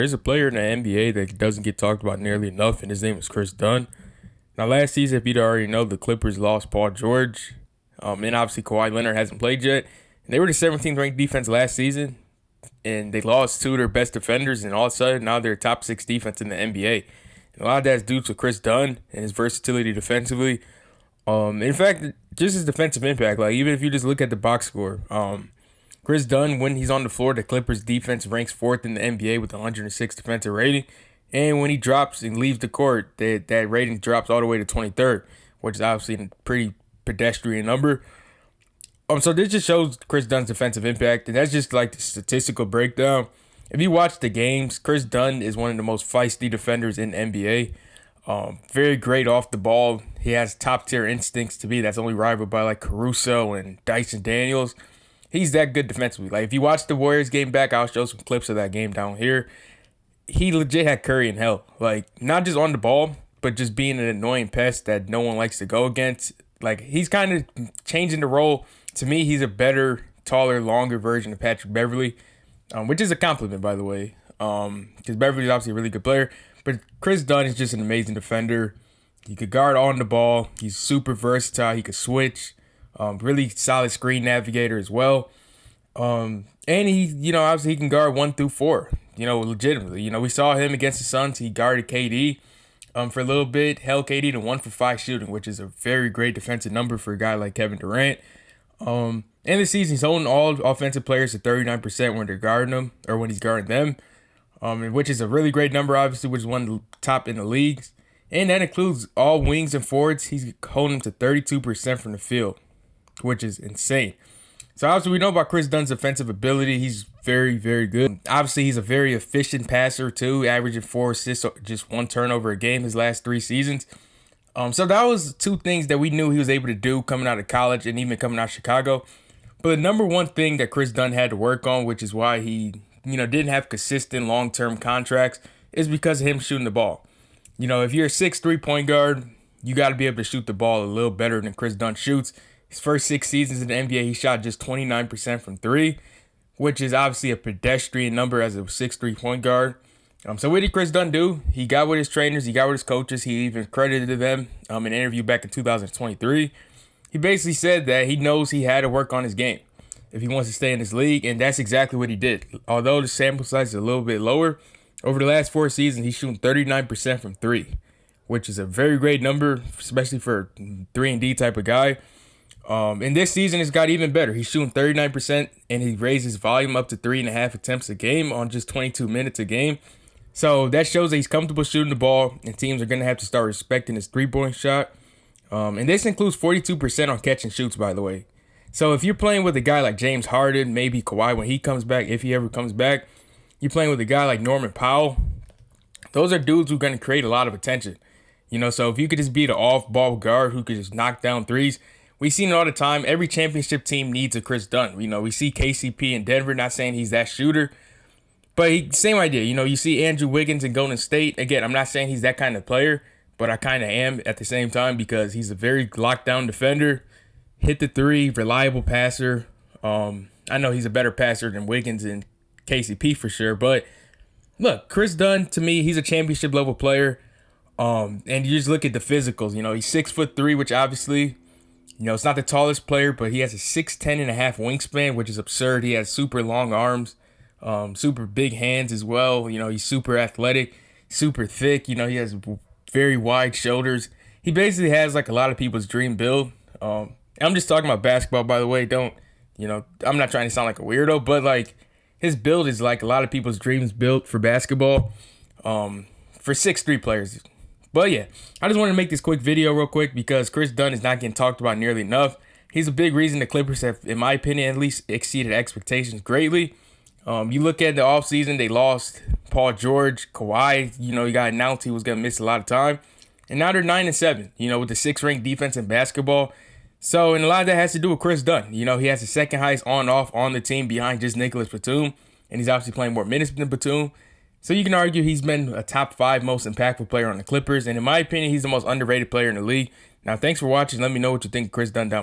There's a player in the NBA that doesn't get talked about nearly enough, and his name is Kris Dunn. Now, last season, if you'd already know, the Clippers lost Paul George, and obviously Kawhi Leonard hasn't played yet. And they were the 17th ranked defense last season, and they lost two of their best defenders, and all of a sudden now they're top six defense in the NBA. And a lot of that's due to Kris Dunn and his versatility defensively. In fact, just his defensive impact. Like even if you just look at the box score, Kris Dunn, when he's on the floor, the Clippers defense ranks fourth in the NBA with 106 defensive rating. And when he drops and leaves the court, that rating drops all the way to 23rd, which is obviously a pretty pedestrian number. So this just shows Kris Dunn's defensive impact, and that's just like the statistical breakdown. If you watch the games, Kris Dunn is one of the most feisty defenders in the NBA. Very great off the ball. He has top tier instincts to be. That's only rivaled by like Caruso and Dyson Daniels. He's that good defensively. Like if you watch the Warriors game back, I'll show some clips of that game down here. He legit had Curry in hell. Like not just on the ball, but just being an annoying pest that no one likes to go against. Like he's kind of changing the role. To me, he's a better, taller, longer version of Patrick Beverley, which is a compliment, by the way. Because Beverley is obviously a really good player. But Kris Dunn is just an amazing defender. He could guard on the ball. He's super versatile. He could switch. Really solid screen navigator as well. And he, obviously he can guard 1 through 4, legitimately. We saw him against the Suns. He guarded KD for a little bit, held KD to 1 for 5 shooting, which is a very great defensive number for a guy like Kevin Durant. In the season, he's holding all offensive players to 39% when they're guarding them, or when he's guarding them, which is a really great number, obviously, which is one of the top in the leagues. And that includes all wings and forwards. He's holding them to 32% from the field, which is insane. So obviously we know about Kris Dunn's offensive ability. He's very, very good. Obviously he's a very efficient passer too, averaging 4 assists, just 1 turnover a game his last 3 seasons. So that was 2 things that we knew he was able to do coming out of college and even coming out of Chicago. But the number one thing that Kris Dunn had to work on, which is why he, didn't have consistent long-term contracts, is because of him shooting the ball. If you're a 6'3" point guard, you got to be able to shoot the ball a little better than Kris Dunn shoots. His first 6 seasons in the NBA, he shot just 29% from 3, which is obviously a pedestrian number as a 6'3" point guard. So what did Kris Dunn do? He got with his trainers, he got with his coaches, he even credited them in an interview back in 2023. He basically said that he knows he had to work on his game if he wants to stay in this league, and that's exactly what he did. Although the sample size is a little bit lower, over the last 4 seasons, he's shooting 39% from 3, which is a very great number, especially for a 3-and-D type of guy. And this season it's got even better. He's shooting 39%, and he raised his volume up to 3.5 attempts a game on just 22 minutes a game. So that shows that he's comfortable shooting the ball, and teams are going to have to start respecting his 3-point shot. And this includes 42% on catch and shoots, by the way. So if you're playing with a guy like James Harden, maybe Kawhi when he comes back, if he ever comes back, you're playing with a guy like Norman Powell. Those are dudes who are going to create a lot of attention. So if you could just be the off-ball guard who could just knock down threes, we've seen it all the time. Every championship team needs a Kris Dunn. We see KCP in Denver, not saying he's that shooter, but same idea. You see Andrew Wiggins in Golden State. Again, I'm not saying he's that kind of player, but I kind of am at the same time because he's a very lockdown defender, hit the 3, reliable passer. I know he's a better passer than Wiggins and KCP for sure, but look, Kris Dunn, to me, he's a championship level player. And you just look at the physicals. He's 6'3", which obviously, it's not the tallest player, but he has a 6'10" wingspan, which is absurd. He has super long arms, super big hands as well. He's super athletic, super thick. He has very wide shoulders. He basically has like a lot of people's dream build. I'm just talking about basketball, by the way. I'm not trying to sound like a weirdo, but like his build is like a lot of people's dreams built for basketball, for 6'3" players. But yeah, I just wanted to make this quick video real quick because Kris Dunn is not getting talked about nearly enough. He's a big reason the Clippers have, in my opinion, at least exceeded expectations greatly. You look at the offseason, they lost Paul George, Kawhi. He got announced he was going to miss a lot of time. And now they're 9-7, with the 6th ranked defense in basketball. So, and a lot of that has to do with Kris Dunn. He has the second highest on-off on the team behind just Nicholas Batum. And he's obviously playing more minutes than Batum. So you can argue he's been a top 5 most impactful player on the Clippers. And in my opinion, he's the most underrated player in the league. Now, thanks for watching. Let me know what you think of Kris Dunn down below.